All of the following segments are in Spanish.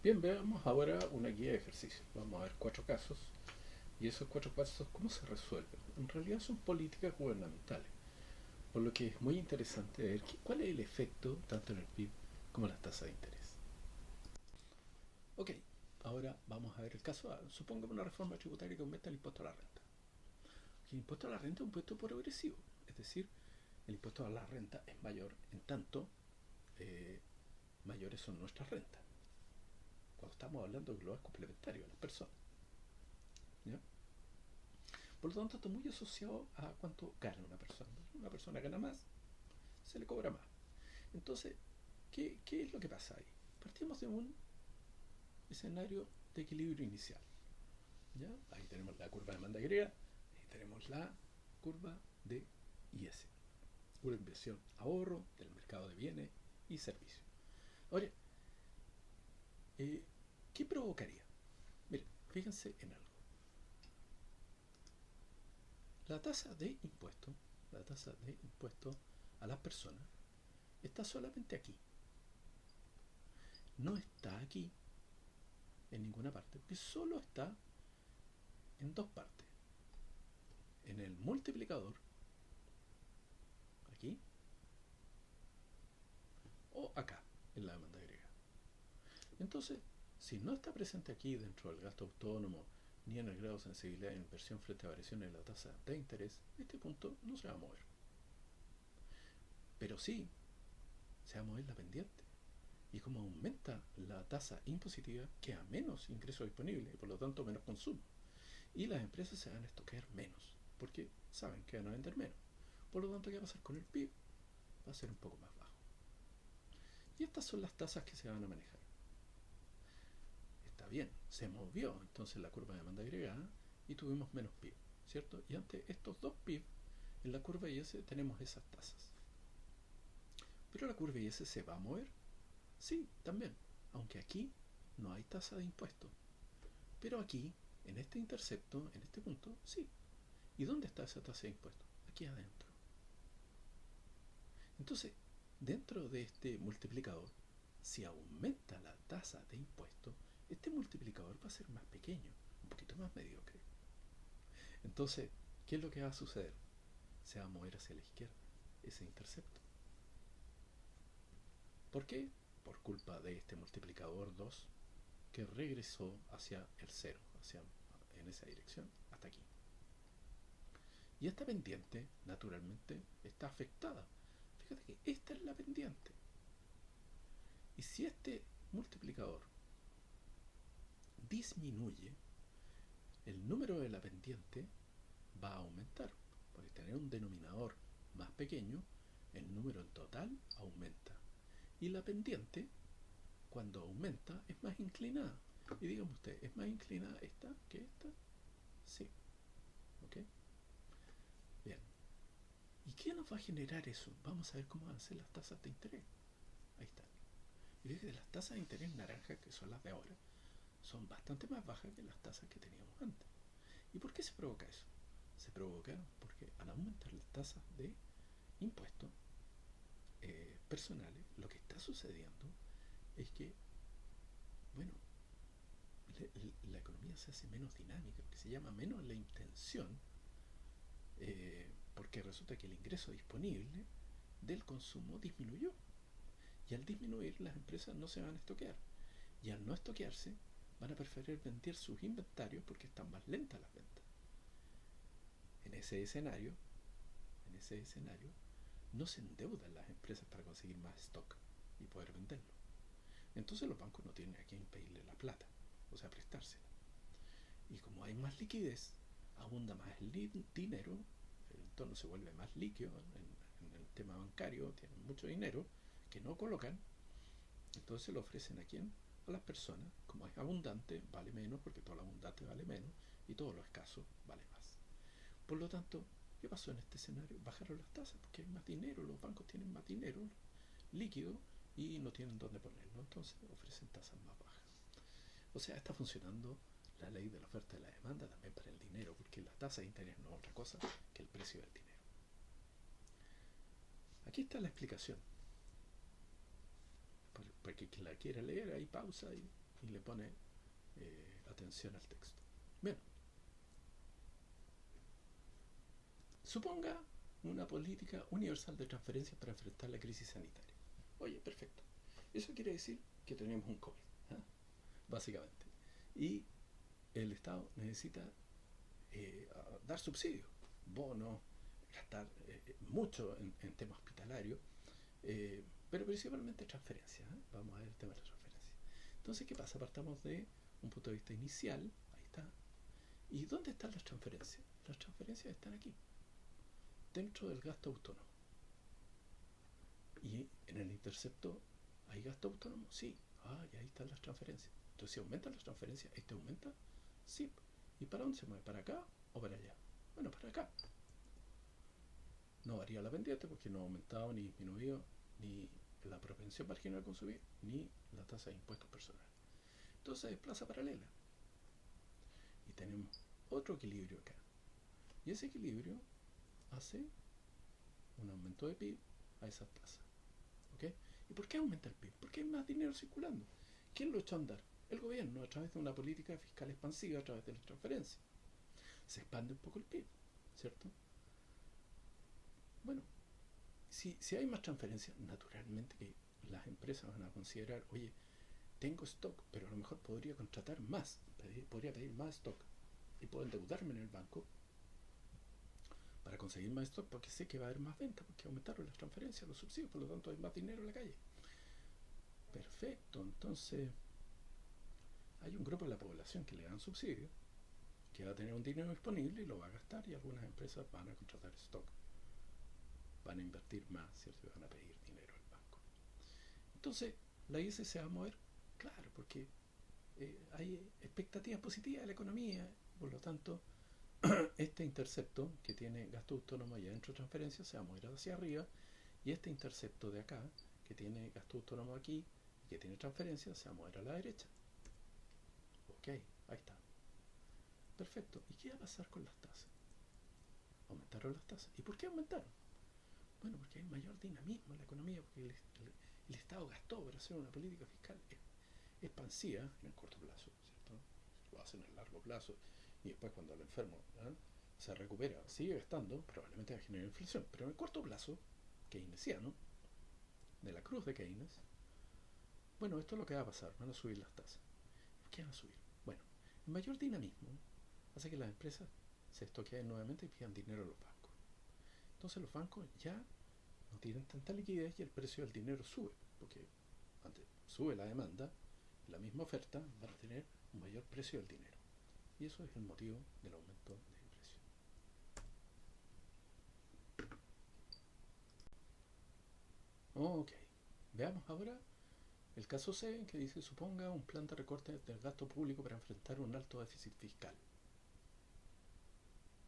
Bien, veamos ahora una guía de ejercicio. Vamos a ver 4 casos y esos 4 casos, ¿cómo se resuelven? En realidad son políticas gubernamentales, por lo que es muy interesante ver cuál es el efecto tanto en el PIB como en las tasas de interés. Ok, ahora vamos a ver el caso A. Supongo una reforma tributaria que aumenta el impuesto a la renta. El impuesto a la renta es un impuesto progresivo, es decir, el impuesto a la renta es mayor en tanto eh, mayores son nuestras rentas. Cuando estamos hablando de global complementario a las personas. ¿Ya? Por lo tanto, está muy asociado a cuánto gana una persona. Una persona gana más, se le cobra más. Entonces, ¿qué es lo que pasa ahí? Partimos de un escenario de equilibrio inicial. ¿Ya? Ahí tenemos la curva de demanda griega, ahí tenemos la curva de IS, una inversión ahorro del mercado de bienes y servicios. Ahora, ¿qué provocaría? Miren, fíjense en algo. La tasa de impuesto, la tasa de impuesto a las personas está solamente aquí. No está aquí en ninguna parte, que solo está en dos partes. En el multiplicador, aquí, o acá, en la demanda griega. Entonces, si no está presente aquí dentro del gasto autónomo, ni en el grado de sensibilidad de inversión frente a variaciones en la tasa de interés, este punto no se va a mover. Pero sí se va a mover la pendiente. Y como aumenta la tasa impositiva, queda menos ingreso disponible y por lo tanto menos consumo. Y las empresas se van a estoquear menos, porque saben que van a vender menos. Por lo tanto, ¿qué va a pasar con el PIB? Va a ser un poco más bajo. Y estas son las tasas que se van a manejar. Está bien, se movió entonces la curva de demanda agregada y tuvimos menos PIB, ¿cierto? Y ante estos dos PIB, en la curva IS tenemos esas tasas. ¿Pero la curva IS se va a mover? Sí, también. Aunque aquí no hay tasa de impuesto. Pero aquí, en este intercepto, en este punto, sí. ¿Y dónde está esa tasa de impuesto? Aquí adentro. Entonces, dentro de este multiplicador, si aumenta la tasa de impuesto, este multiplicador va a ser más pequeño, un poquito más mediocre. Entonces, ¿qué es lo que va a suceder? Se va a mover hacia la izquierda, ese intercepto. ¿Por qué? Por culpa de este multiplicador 2 que regresó hacia el cero, en esa dirección, hasta aquí. Y esta pendiente, naturalmente, está afectada. Fíjate que esta es la pendiente. Y si este multiplicador disminuye, el número de la pendiente va a aumentar. Porque tener un denominador más pequeño, el número en total aumenta. Y la pendiente, cuando aumenta, es más inclinada. Y dígame usted, ¿es más inclinada esta que esta? Sí. ¿Ok? Bien. ¿Y qué nos va a generar eso? Vamos a ver cómo van a ser las tasas de interés. Ahí está. Y fíjate, las tasas de interés naranja, que son las de ahora, son bastante más bajas que las tasas que teníamos antes. ¿Y por qué se provoca eso? Se provoca porque al aumentar las tasas de impuestos personales, lo que está sucediendo es que, bueno, la economía se hace menos dinámica, que se llama menos la intención, porque resulta que el ingreso disponible del consumo disminuyó. Y al disminuir, las empresas no se van a estoquear. Y al no estoquearse, van a preferir vender sus inventarios porque están más lentas las ventas. En ese escenario, en ese escenario, no se endeudan las empresas para conseguir más stock y poder venderlo. Entonces los bancos no tienen a quién pedirle la plata, o sea, prestársela. Y como hay más liquidez, abunda más el dinero, el entorno se vuelve más líquido en el tema bancario, tienen mucho dinero que no colocan, entonces lo ofrecen a quién? A las personas. Como es abundante, vale menos, porque todo lo abundante vale menos, y todo lo escaso vale más. Por lo tanto, ¿qué pasó en este escenario? Bajaron las tasas porque hay más dinero, los bancos tienen más dinero líquido y no tienen dónde ponerlo, entonces ofrecen tasas más bajas. O sea, está funcionando la ley de la oferta y la demanda también para el dinero, porque la tasa de interés no es otra cosa que el precio del dinero. Aquí está la explicación. Para que quien la quiera leer, ahí pausa y y le pone atención al texto. Bien, suponga una política universal de transferencias para enfrentar la crisis sanitaria. Oye, perfecto. Eso quiere decir que tenemos un COVID, ¿eh? Básicamente. Y el Estado necesita dar subsidios, bonos, gastar mucho en temas hospitalarios, pero principalmente transferencias. Vamos a ver el tema de la transferencia. Entonces, ¿qué pasa? Partamos de un punto de vista inicial, ahí está. ¿Y dónde están las transferencias? Las transferencias están aquí, dentro del gasto autónomo. Y en el intercepto, ¿hay gasto autónomo? Sí. Y ahí están las transferencias. Entonces, si aumentan las transferencias, ¿este aumenta? Sí. ¿Y para dónde se mueve? ¿Para acá o para allá? Bueno, para acá. No varía la pendiente porque no ha aumentado ni disminuido ni la propensión marginal a consumir ni la tasa de impuestos personales. Entonces es plaza paralela. Y tenemos otro equilibrio acá. Y ese equilibrio hace un aumento de PIB a esas tasas. ¿Okay? ¿Y por qué aumenta el PIB? Porque hay más dinero circulando. ¿Quién lo echó a andar? El gobierno, a través de una política fiscal expansiva, a través de las transferencias. Se expande un poco el PIB, ¿cierto? Bueno, si hay más transferencias, naturalmente que las empresas van a considerar, oye, tengo stock, pero a lo mejor podría contratar más, podría pedir más stock y puedo endeudarme en el banco para conseguir más stock porque sé que va a haber más ventas, porque aumentaron las transferencias, los subsidios, por lo tanto hay más dinero en la calle. Perfecto, entonces hay un grupo de la población que le dan subsidios, que va a tener un dinero disponible y lo va a gastar, y algunas empresas van a contratar stock, van a invertir más, ¿cierto? Y van a pedir dinero al banco. Entonces, la IS se va a mover, claro, porque hay expectativas positivas de la economía, por lo tanto, este intercepto que tiene gasto autónomo y adentro transferencia se va a mover hacia arriba, y este intercepto de acá, que tiene gasto autónomo aquí y que tiene transferencia, se va a mover a la derecha. Ok, ahí está. Perfecto. ¿Y qué va a pasar con las tasas? Aumentaron las tasas. ¿Y por qué aumentaron? Bueno, porque hay mayor dinamismo en la economía, porque el Estado gastó para hacer una política fiscal expansiva en el corto plazo, ¿cierto? Lo hace en el largo plazo, y después cuando el enfermo se recupera, sigue gastando, probablemente va a generar inflación, pero en el corto plazo, keynesiano, de la cruz de Keynes, bueno, esto es lo que va a pasar, van a subir las tasas. ¿Por qué van a subir? Bueno, el mayor dinamismo hace que las empresas se estoqueen nuevamente y pidan dinero a los bancos. Entonces los bancos ya no tienen tanta liquidez y el precio del dinero sube, porque antes sube la demanda, la misma oferta van a tener un mayor precio del dinero. Y eso es el motivo del aumento de precio. Ok, veamos ahora el caso C, que dice: suponga un plan de recorte del gasto público para enfrentar un alto déficit fiscal.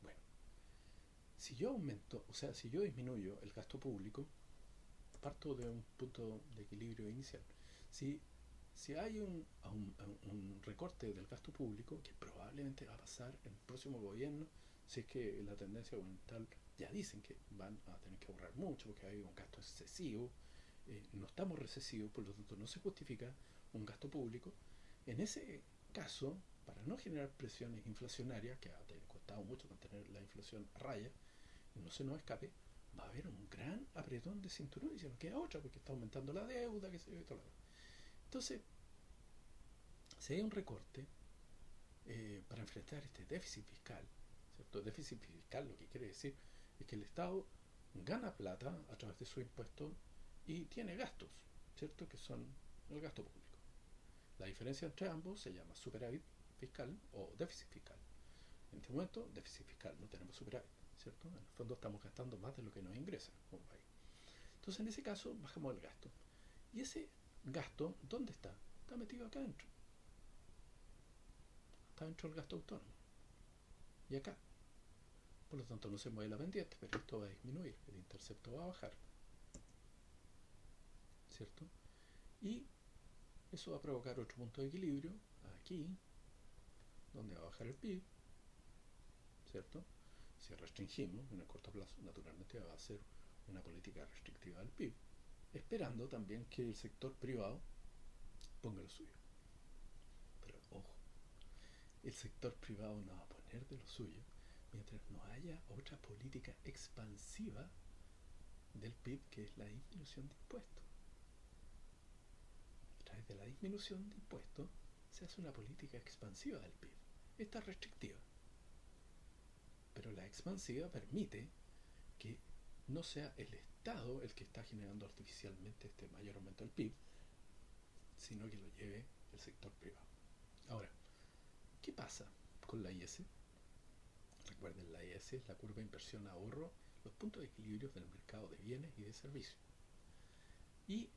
Bueno, si yo aumento, o sea, si yo disminuyo el gasto público, parto de un punto de equilibrio inicial. Si hay un recorte del gasto público, que probablemente va a pasar en el próximo gobierno, si es que la tendencia gubernamental, ya dicen que van a tener que ahorrar mucho porque hay un gasto excesivo, no estamos recesivos, por lo tanto no se justifica un gasto público. En ese caso, para no generar presiones inflacionarias, que ha costado mucho mantener la inflación a raya, y no se nos escape, va a haber un gran apretón de cinturón y se nos queda otra porque está aumentando la deuda, que se ve todo. Entonces, si hay un recorte para enfrentar este déficit fiscal, ¿cierto? Déficit fiscal lo que quiere decir es que el Estado gana plata a través de sus impuestos y tiene gastos, ¿cierto? Que son el gasto público. La diferencia entre ambos se llama superávit fiscal o déficit fiscal. En este momento, déficit fiscal, no tenemos superávit, ¿cierto? En el fondo estamos gastando más de lo que nos ingresa como país. Entonces, en ese caso, bajamos el gasto. ¿Y ese gasto dónde está? Está metido acá adentro. Está dentro del gasto autónomo. Y acá. Por lo tanto, no se mueve la pendiente, pero esto va a disminuir. El intercepto va a bajar. ¿Cierto? Y eso va a provocar otro punto de equilibrio aquí, donde va a bajar el PIB. ¿Cierto? Si restringimos en el corto plazo, naturalmente va a ser una política restrictiva del PIB, esperando también que el sector privado ponga lo suyo. el sector privado no va a poner de lo suyo mientras no haya otra política expansiva del PIB, que es la disminución de impuestos. A través de la disminución de impuestos se hace una política expansiva del PIB. Esta es restrictiva, pero la expansiva permite que no sea el Estado el que está generando artificialmente este mayor aumento del PIB, sino que lo lleve el sector privado. Ahora, ¿qué pasa con la IS? Recuerden, la IS es la curva de inversión-ahorro, los puntos de equilibrio del mercado de bienes y de servicios. Y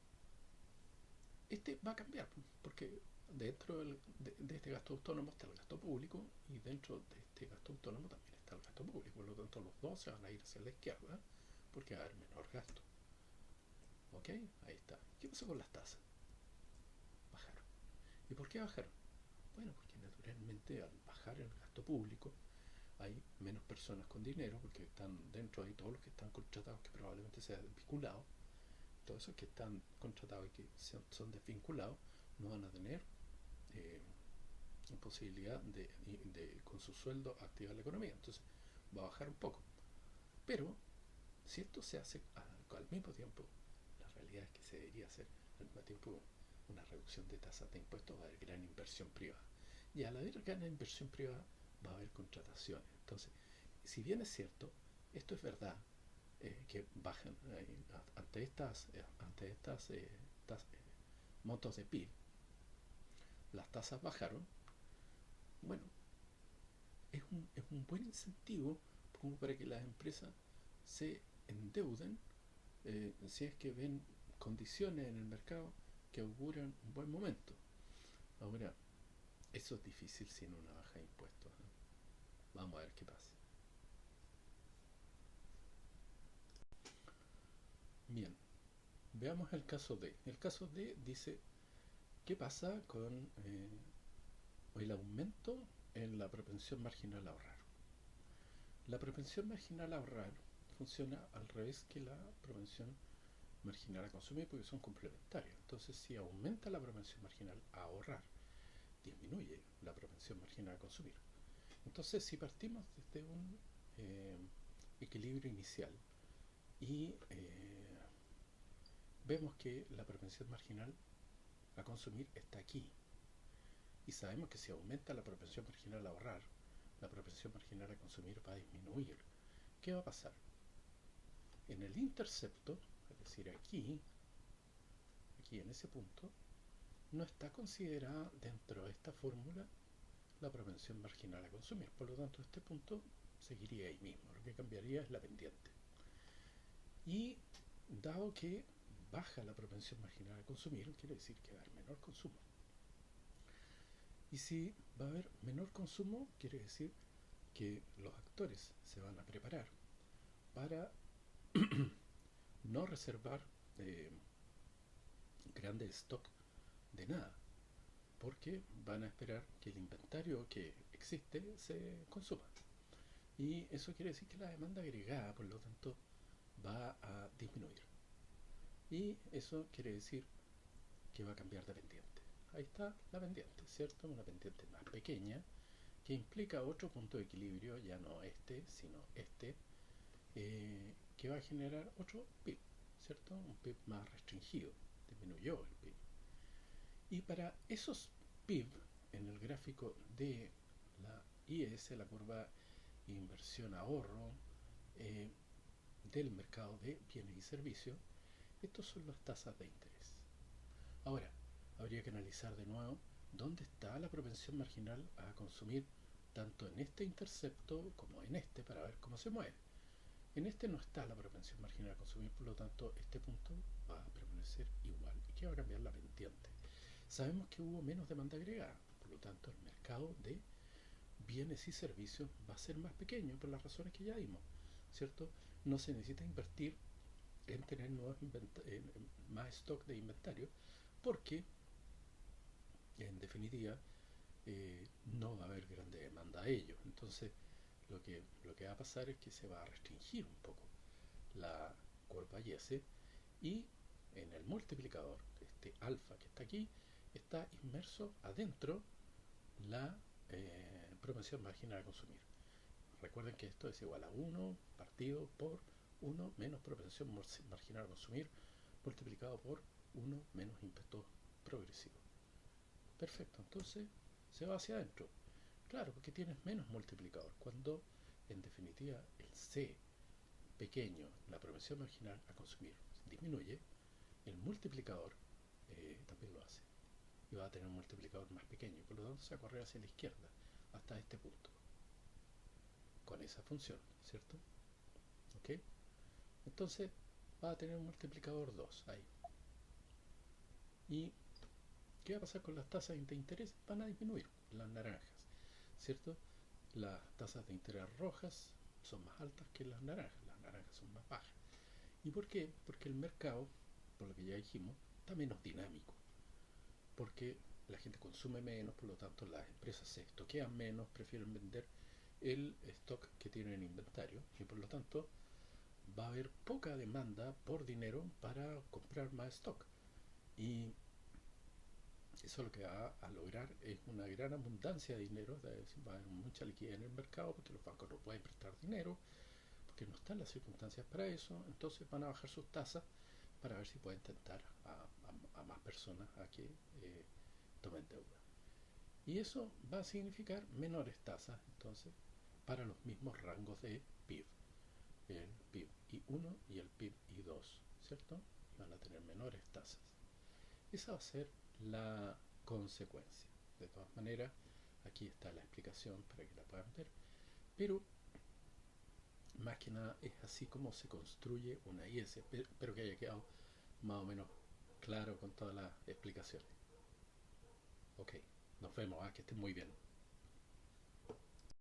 este va a cambiar, porque dentro de este gasto autónomo está el gasto público, y dentro de este gasto autónomo también está el gasto público. Por lo tanto, los dos se van a ir hacia la izquierda porque va a haber menor gasto. ¿Ok? Ahí está. ¿Qué pasó con las tasas? Bajaron. ¿Y por qué bajaron? Bueno, porque naturalmente al bajar el gasto público hay menos personas con dinero, porque están dentro de todos los que están contratados, que probablemente sean desvinculados. Todos esos que están contratados y que son desvinculados no van a tener eh, posibilidad con su sueldo activar la economía. Entonces va a bajar un poco. Pero si esto se hace al mismo tiempo, la realidad es que se debería hacer al mismo tiempo una reducción de tasas de impuestos, va a haber gran inversión privada. Y al haber gran inversión privada va a haber contrataciones. Entonces, si bien es cierto, esto es verdad, que bajan ante estas montos de PIB, las tasas bajaron. Bueno, es un buen incentivo como para que las empresas se endeuden, si es que ven condiciones en el mercado que auguran un buen momento. Ahora, eso es difícil sin una baja de impuestos, ¿eh? Vamos a ver qué pasa. Bien, veamos el caso D. El caso D dice, ¿qué pasa con el aumento en la propensión marginal a ahorrar? La propensión marginal a ahorrar funciona al revés que la propensión marginal a consumir, porque son complementarias. Entonces, si aumenta la propensión marginal a ahorrar, disminuye la propensión marginal a consumir. Entonces, si partimos desde un equilibrio inicial y vemos que la propensión marginal a consumir está aquí, y sabemos que si aumenta la propensión marginal a ahorrar, la propensión marginal a consumir va a disminuir, ¿qué va a pasar? En el intercepto, es decir, aquí en ese punto, no está considerada dentro de esta fórmula la propensión marginal a consumir. Por lo tanto, este punto seguiría ahí mismo. Lo que cambiaría es la pendiente. Y dado que baja la propensión marginal a consumir, quiere decir que va a haber menor consumo. Y si va a haber menor consumo, quiere decir que los actores se van a preparar para no reservar grandes stocks de nada, porque van a esperar que el inventario que existe se consuma. Y eso quiere decir que la demanda agregada, por lo tanto, va a disminuir. Y eso quiere decir que va a cambiar de pendiente. Ahí está la pendiente, ¿cierto? Una pendiente más pequeña que implica otro punto de equilibrio, ya no este, sino este, que va a generar otro PIB, ¿cierto? Un PIB más restringido, disminuyó el PIB. Y para esos PIB, en el gráfico de la IS, la curva inversión-ahorro del mercado de bienes y servicios, estos son las tasas de interés. Ahora, habría que analizar de nuevo dónde está la propensión marginal a consumir, tanto en este intercepto como en este, para ver cómo se mueve. En este no está la propensión marginal a consumir, por lo tanto este punto va a permanecer igual. ¿Y qué va a cambiar? La pendiente. Sabemos que hubo menos demanda agregada, por lo tanto el mercado de bienes y servicios va a ser más pequeño por las razones que ya dimos, ¿cierto? No se necesita invertir en tener más stock de inventario, porque en definitiva no va a haber grande demanda a ello. Entonces lo que va a pasar es que se va a restringir un poco la curva Y y en el multiplicador, este alfa que está aquí, está inmerso adentro la propensión marginal a consumir. Recuerden que esto es igual a 1 partido por 1 menos propensión marginal a consumir multiplicado por 1 menos impuesto progresivo. Perfecto, entonces se va hacia adentro. Claro, porque tienes menos multiplicador. Cuando en definitiva el C pequeño, la propensión marginal a consumir, disminuye, el multiplicador también lo hace. Y va a tener un multiplicador más pequeño. Por lo tanto se va a correr hacia la izquierda hasta este punto. Con esa función, ¿cierto? ¿Ok? Entonces va a tener un multiplicador 2 ahí. ¿Y qué va a pasar con las tasas de interés? Van a disminuir, las naranjas, ¿cierto? Las tasas de interés rojas son más altas que las naranjas son más bajas. ¿Y por qué? Porque el mercado, por lo que ya dijimos, está menos dinámico, porque la gente consume menos, por lo tanto las empresas se estoquean menos, prefieren vender el stock que tienen en inventario y por lo tanto va a haber poca demanda por dinero para comprar más stock. Y eso lo que va a lograr es una gran abundancia de dinero, es decir, va a haber mucha liquidez en el mercado porque los bancos no pueden prestar dinero, porque no están las circunstancias para eso, entonces van a bajar sus tasas para ver si pueden tentar a más personas a que tomen deuda. Y eso va a significar menores tasas, entonces, para los mismos rangos de PIB, el PIB I1 y el PIB I2, ¿cierto? Van a tener menores tasas. Esa va a ser la consecuencia. De todas maneras, aquí está la explicación para que la puedan ver, pero más que nada es así como se construye una IS. Espero que haya quedado más o menos claro con todas las explicaciones. Ok, nos vemos, que estén muy bien.